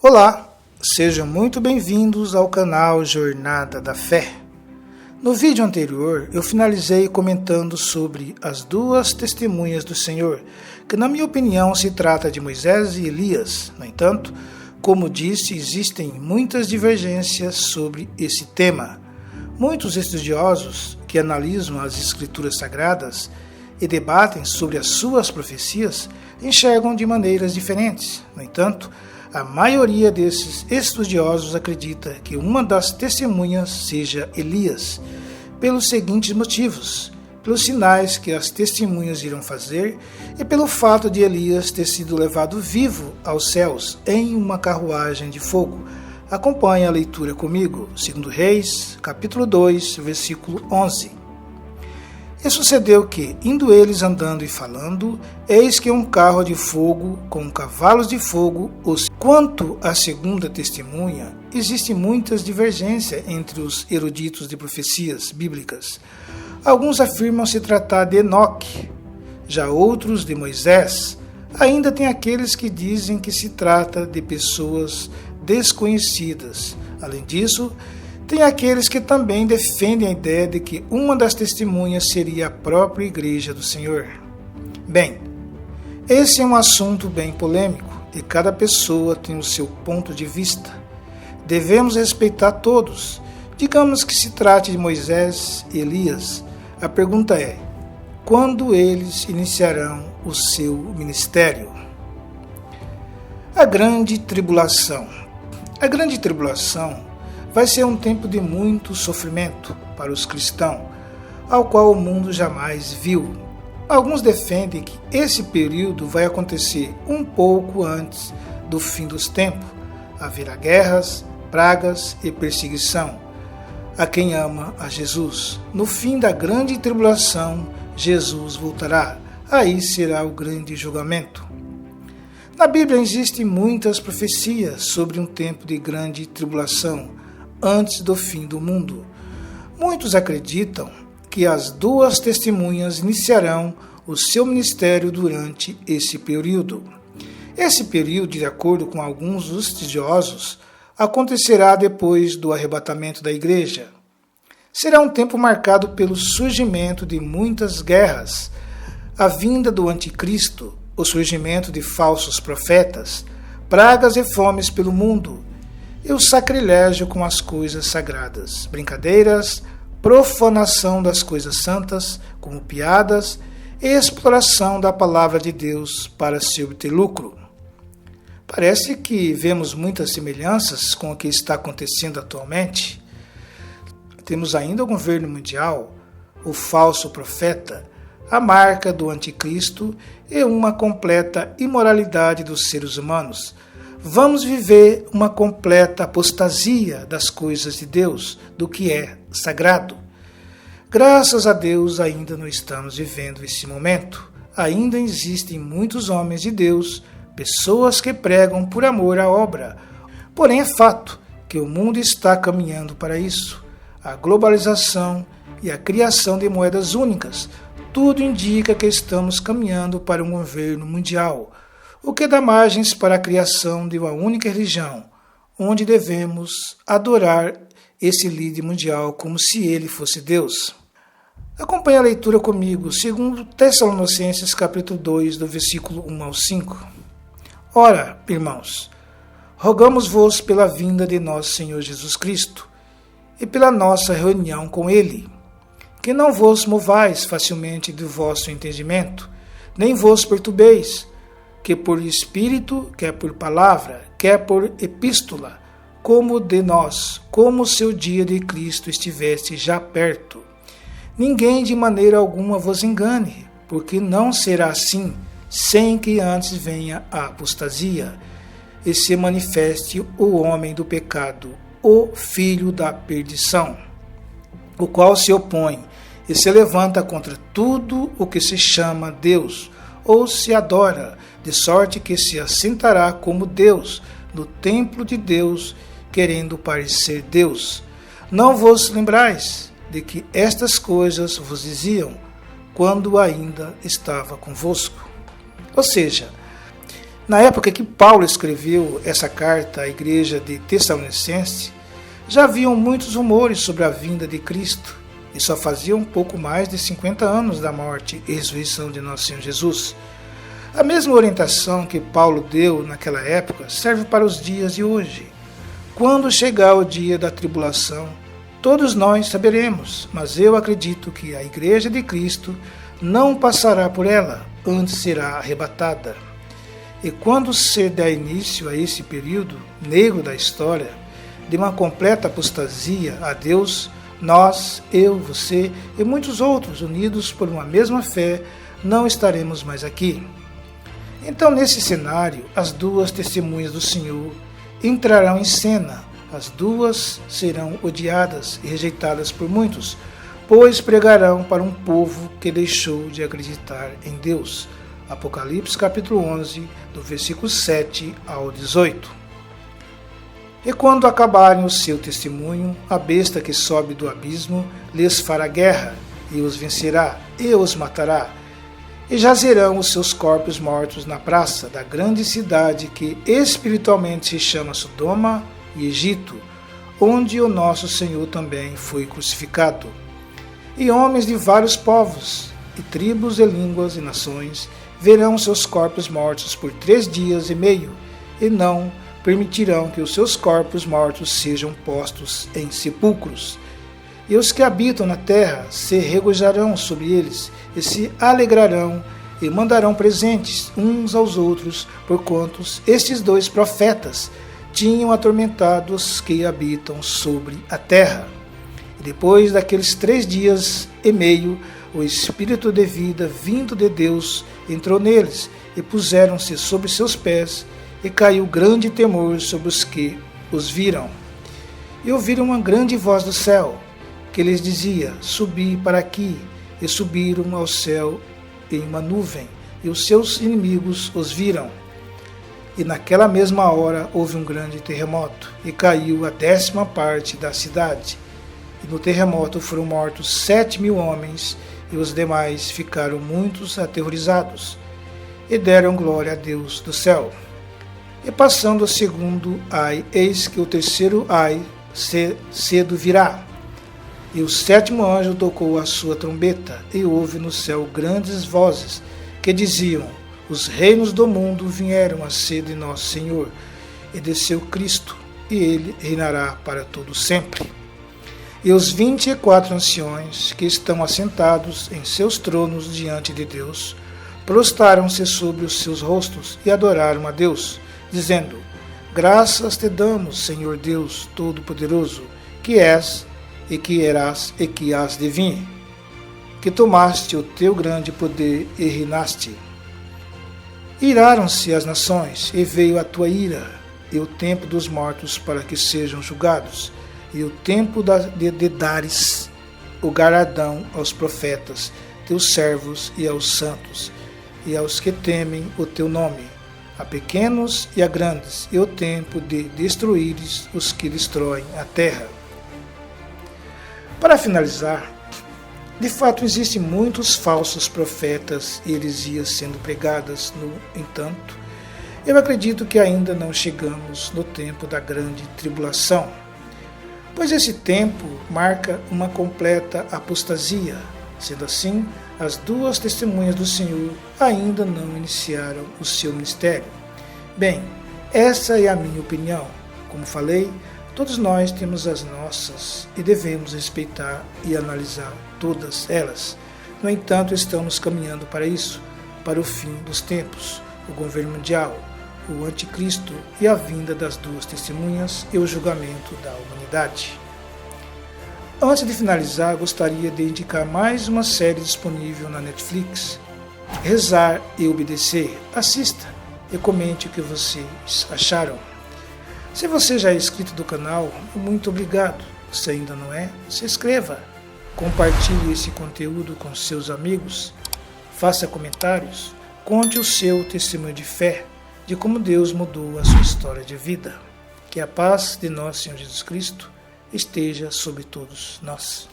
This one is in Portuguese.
Olá, sejam muito bem-vindos ao canal Jornada da Fé. No vídeo anterior, eu finalizei comentando sobre as duas testemunhas do Senhor, que na minha opinião se trata de Moisés e Elias. No entanto, como disse, existem muitas divergências sobre esse tema. Muitos estudiosos que analisam as Escrituras Sagradas e debatem sobre as suas profecias enxergam de maneiras diferentes. No entanto, a maioria desses estudiosos acredita que uma das testemunhas seja Elias, pelos seguintes motivos: pelos sinais que as testemunhas irão fazer e pelo fato de Elias ter sido levado vivo aos céus em uma carruagem de fogo. Acompanhe a leitura comigo, 2 Reis, capítulo 2, versículo 11. E sucedeu que, indo eles andando e falando, eis que um carro de fogo com cavalos de fogo os... Quanto à segunda testemunha, existem muitas divergências entre os eruditos de profecias bíblicas. Alguns afirmam se tratar de Enoque, já outros de Moisés. Ainda tem aqueles que dizem que se trata de pessoas desconhecidas. Além disso, tem aqueles que também defendem a ideia de que uma das testemunhas seria a própria Igreja do Senhor. Bem, esse é um assunto bem polêmico e cada pessoa tem o seu ponto de vista. Devemos respeitar todos. Digamos que se trate de Moisés e Elias. A pergunta é: quando eles iniciarão o seu ministério? A Grande Tribulação. A Grande Tribulação vai ser um tempo de muito sofrimento para os cristãos, ao qual o mundo jamais viu. Alguns defendem que esse período vai acontecer um pouco antes do fim dos tempos. Haverá guerras, pragas e perseguição a quem ama a Jesus. No fim da grande tribulação, Jesus voltará. Aí será o grande julgamento. Na Bíblia existem muitas profecias sobre um tempo de grande tribulação, antes do fim do mundo. Muitos acreditam que as duas testemunhas iniciarão o seu ministério durante esse período. Esse período, de acordo com alguns estudiosos, acontecerá depois do arrebatamento da igreja. Será um tempo marcado pelo surgimento de muitas guerras, a vinda do anticristo, o surgimento de falsos profetas, pragas e fomes pelo mundo, e o sacrilégio com as coisas sagradas, brincadeiras, profanação das coisas santas, como piadas, e exploração da palavra de Deus para se obter lucro. Parece que vemos muitas semelhanças com o que está acontecendo atualmente. Temos ainda o governo mundial, o falso profeta, a marca do anticristo e uma completa imoralidade dos seres humanos. Vamos viver uma completa apostasia das coisas de Deus, do que é sagrado. Graças a Deus ainda não estamos vivendo esse momento. Ainda existem muitos homens de Deus, pessoas que pregam por amor à obra. Porém é fato que o mundo está caminhando para isso. A globalização e a criação de moedas únicas, tudo indica que estamos caminhando para um governo mundial, o que dá margens para a criação de uma única religião, onde devemos adorar esse líder mundial como se ele fosse Deus. Acompanhe a leitura comigo, segundo Tessalonicenses capítulo 2, do versículo 1 ao 5. Ora, irmãos, rogamos-vos pela vinda de nosso Senhor Jesus Cristo e pela nossa reunião com Ele, que não vos movais facilmente do vosso entendimento, nem vos perturbeis, que por espírito, quer por palavra, quer por epístola, como de nós, como se o dia de Cristo estivesse já perto. Ninguém de maneira alguma vos engane, porque não será assim, sem que antes venha a apostasia, e se manifeste o homem do pecado, o filho da perdição, o qual se opõe e se levanta contra tudo o que se chama Deus, ou se adora, de sorte que se assentará como Deus no templo de Deus, querendo parecer Deus. Não vos lembrais de que estas coisas vos diziam quando ainda estava convosco. Ou seja, Na época que Paulo escreveu essa carta à igreja de Tessalonicense, já haviam muitos rumores sobre a vinda de Cristo, e só fazia um pouco mais de 50 anos da morte e ressurreição de nosso Senhor Jesus. A mesma orientação que Paulo deu naquela época serve para os dias de hoje. Quando chegar o dia da tribulação, todos nós saberemos, mas eu acredito que a Igreja de Cristo não passará por ela, antes será arrebatada. E quando se der início a esse período negro da história, de uma completa apostasia a Deus, nós, eu, você e muitos outros, unidos por uma mesma fé, não estaremos mais aqui. Então, nesse cenário, as duas testemunhas do Senhor entrarão em cena. As duas serão odiadas e rejeitadas por muitos, pois pregarão para um povo que deixou de acreditar em Deus. Apocalipse capítulo 11, do versículo 7 ao 18. E quando acabarem o seu testemunho, a besta que sobe do abismo lhes fará guerra, e os vencerá, e os matará. E jazerão os seus corpos mortos na praça da grande cidade que espiritualmente se chama Sodoma e Egito, onde o nosso Senhor também foi crucificado. E homens de vários povos, e tribos, e línguas, e nações, verão seus corpos mortos por 3 dias e meio, e não permitirão que os seus corpos mortos sejam postos em sepulcros. E os que habitam na terra se regozijarão sobre eles, e se alegrarão, e mandarão presentes uns aos outros, porquanto estes 2 profetas tinham atormentado os que habitam sobre a terra. E depois daqueles 3 dias e meio, o Espírito de vida vindo de Deus entrou neles, e puseram-se sobre seus pés, e caiu grande temor sobre os que os viram. E ouviram uma grande voz do céu, que lhes dizia: subi para aqui. E subiram ao céu em uma nuvem, e os seus inimigos os viram. E naquela mesma hora houve um grande terremoto, e caiu a 10ª parte da cidade. E no terremoto foram mortos 7.000 homens, e os demais ficaram muitos aterrorizados, e deram glória a Deus do céu. E passando o segundo ai, eis que o terceiro ai cedo virá. E o 7º anjo tocou a sua trombeta, e houve no céu grandes vozes, que diziam: os reinos do mundo vieram a ser de nosso Senhor, e desceu Cristo, e ele reinará para todo sempre. E os 24 anciões, que estão assentados em seus tronos diante de Deus, prostraram-se sobre os seus rostos, e adoraram a Deus, dizendo: graças te damos, Senhor Deus Todo-Poderoso, que és, e que eras, e que hás de vir, que tomaste o teu grande poder e reinaste. Iraram-se as nações, e veio a tua ira, e o tempo dos mortos para que sejam julgados, e o tempo de dares o galardão aos profetas, teus servos, e aos santos, e aos que temem o teu nome, a pequenos e a grandes, e o tempo de destruíres os que destroem a terra. Para finalizar, de fato existem muitos falsos profetas e heresias sendo pregadas. No entanto, eu acredito que ainda não chegamos no tempo da grande tribulação, pois esse tempo marca uma completa apostasia. Sendo assim, as 2 testemunhas do Senhor ainda não iniciaram o seu ministério. Bem, essa é a minha opinião. Como falei, todos nós temos as nossas e devemos respeitar e analisar todas elas. No entanto, estamos caminhando para isso, para o fim dos tempos, o governo mundial, o anticristo e a vinda das 2 testemunhas e o julgamento da humanidade. Antes de finalizar, gostaria de indicar mais uma série disponível na Netflix, Rezar e Obedecer. Assista e comente o que vocês acharam. Se você já é inscrito do canal, muito obrigado. Se ainda não é, se inscreva. Compartilhe esse conteúdo com seus amigos. Faça comentários. Conte o seu testemunho de fé, de como Deus mudou a sua história de vida. Que a paz de nosso Senhor Jesus Cristo esteja sobre todos nós.